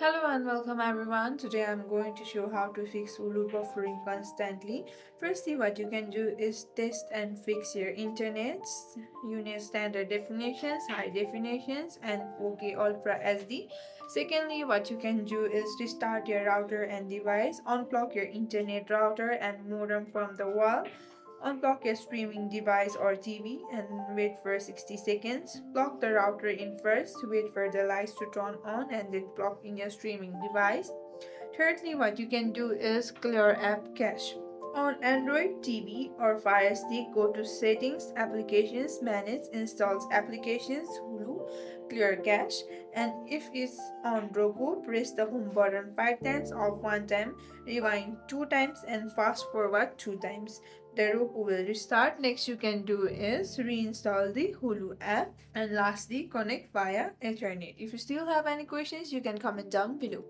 Hello and welcome everyone. Today I'm going to show how to fix Hulu buffering constantly. Firstly, what you can do is test and fix your internets. You need standard definitions, high definitions, and 4K Ultra SD. Secondly, what you can do is restart your router and device, unplug your internet router and modem from the wall. Unblock your streaming device or TV and wait for 60 seconds. Plug the router in first, wait for the lights to turn on and then plug in your streaming device. Thirdly, what you can do is clear app cache. On Android TV or Fire Stick, go to Settings, Applications, Manage, Installs Applications, Hulu, Clear Cache. And if it's on Roku, press the home button 5 times, off 1 time, rewind 2 times, and fast forward 2 times. The Roku will restart. Next, you can do is reinstall the Hulu app. And lastly, connect via Ethernet. If you still have any questions, you can comment down below.